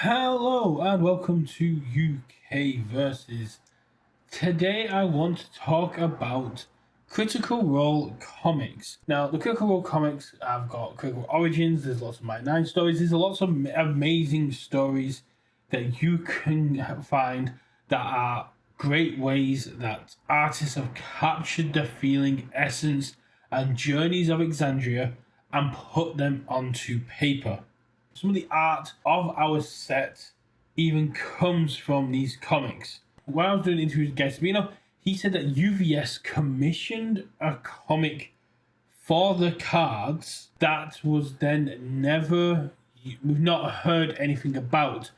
Hello and welcome to UKVersus. Today I want to talk about Critical Role comics. Now, the Critical Role comics, I've got Critical Origins, there's lots of Mighty Nein stories, there's lots of amazing stories that you can find that are great ways that artists have captured the feeling, essence, and journeys of Exandria and put them onto paper. Some of the art of our set even comes from these comics. When I was doing interviews with Guy Sabino, he said that UVS commissioned a comic for the cards that was then we've not heard anything about.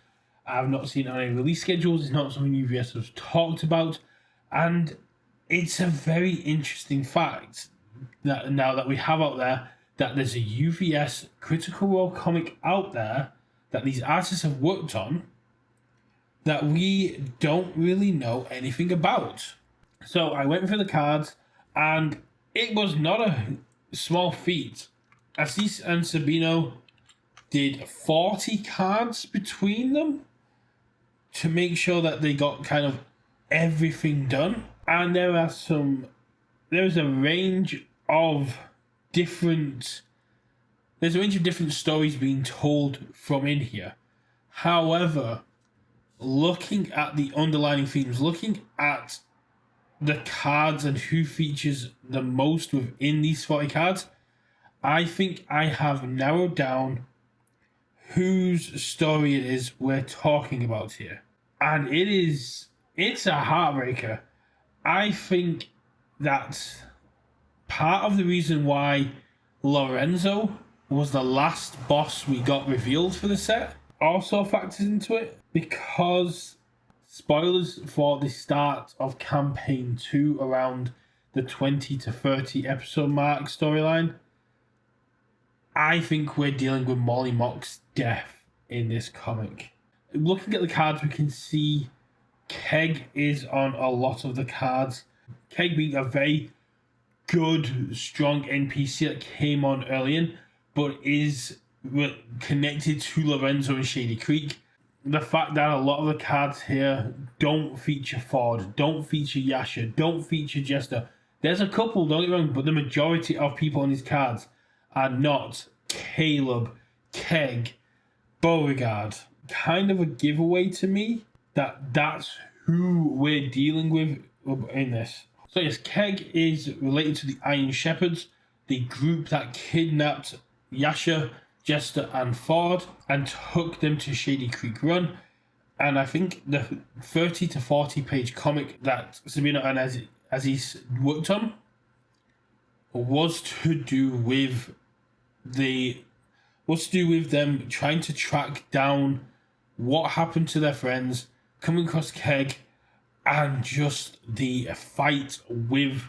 I've not seen any release schedules. It's not something UVS has talked about, and it's a very interesting fact that now that we have out there that there's a UVS Critical Role comic out there that these artists have worked on that we don't really know anything about. So I went through the cards, and it was not a small feat. Assis and Sabino did 40 cards between them to make sure that they got kind of everything done. And there's a range of different stories being told from in here. However, looking at the underlying themes, looking at the cards and who features the most within these 40 cards, I think I have narrowed down whose story it is we're talking about here. And it's a heartbreaker. I think that part of the reason why Lorenzo was the last boss we got revealed for the set also factors into it, because spoilers for the start of campaign 2 around the 20 to 30 episode mark storyline, I think we're dealing with Molly Mock's death in this comic. Looking at the cards, we can see Keg is on a lot of the cards. Keg being a very good, strong NPC that came on early in, but is connected to Lorenzo and Shady Creek. The fact that a lot of the cards here don't feature Ford, don't feature Yasha, don't feature Jester. There's a couple, don't get me wrong, but the majority of people on these cards are not Caleb, Keg, Beauregard. Kind of a giveaway to me that that's who we're dealing with in this. So yes, Keg is related to the Iron Shepherds, the group that kidnapped Yasha, Jester, and Ford and took them to Shady Creek Run. And I think the 30 to 40 page comic that Sabino and Aziz worked on was to do with them trying to track down what happened to their friends, coming across Keg, and just the fight with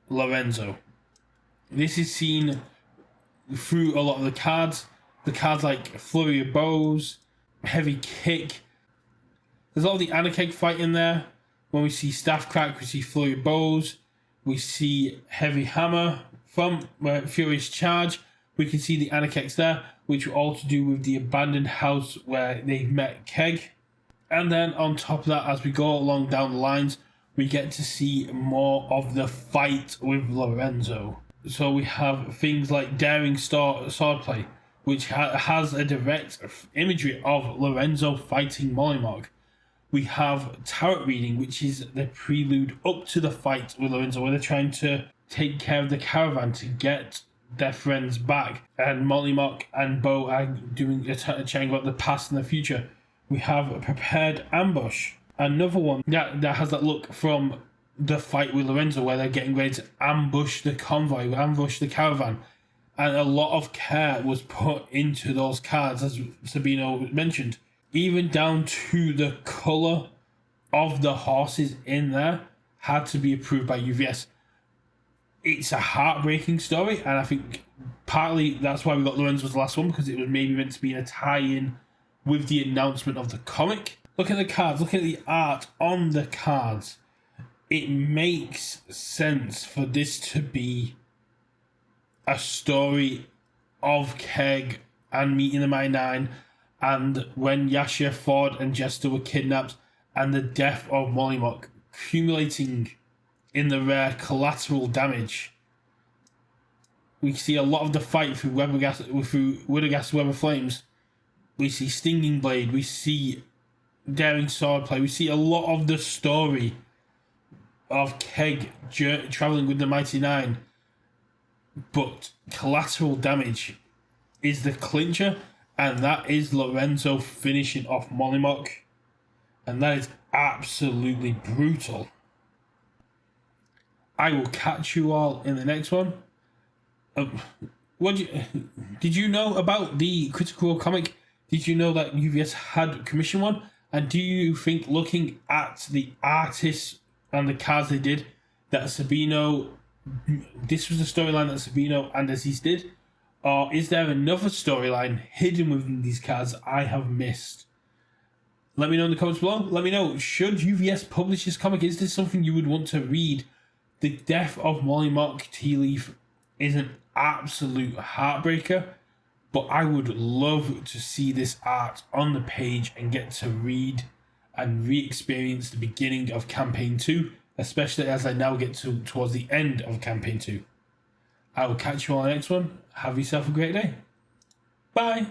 Lorenzo. This is seen through a lot of the cards. The cards like Flurry of Bows, Heavy Kick. There's all the Anarcheg fight in there. When we see Staff Crack, we see Flurry of Bows. We see Heavy Hammer from Furious Charge. We can see the Anarchegs there, which were all to do with the abandoned house where they met Keg. And then on top of that, as we go along down the lines, we get to see more of the fight with Lorenzo. So we have things like Daring Swordplay, which has a direct imagery of Lorenzo fighting Mollymock. We have Tarot Reading, which is the prelude up to the fight with Lorenzo, where they're trying to take care of the caravan to get their friends back. And Mollymock and Bo are doing a chatting about the past and the future. We have a Prepared Ambush, another one that has that look from the fight with Lorenzo, where they're getting ready to ambush the convoy, ambush the caravan. And a lot of care was put into those cards, as Sabino mentioned. Even down to the colour of the horses in there had to be approved by UVS. It's a heartbreaking story, and I think partly that's why we got Lorenzo as the last one, because it was maybe meant to be a tie-in with the announcement of the comic. Look at the cards, look at the art on the cards. It makes sense for this to be a story of Keg and meeting the Mighty Nein and when Yasha, Ford, and Jester were kidnapped, and the death of Mollymock, accumulating in the rare collateral damage. We see a lot of the fight through Widowgas Web of Flames. We see Stinging Blade. We see daring swordplay. We see a lot of the story of Keg traveling with the Mighty Nein. But collateral damage is the clincher, and that is Lorenzo finishing off Mollymock. And that is absolutely brutal. I will catch you all in the next one. Did you know about the Critical Role comic? Did you know that UVS had commissioned one? And do you think, looking at the artists and the cards they did, that Sabino, this was the storyline that Sabino and Aziz did? Or is there another storyline hidden within these cards I have missed? Let me know in the comments below. Let me know, should UVS publish this comic? Is this something you would want to read? The death of Mollymock Tea Leaf is an absolute heartbreaker, but I would love to see this art on the page and get to read and re-experience the beginning of Campaign 2, especially as I now get towards the end of Campaign 2. I will catch you on the next one. Have yourself a great day. Bye.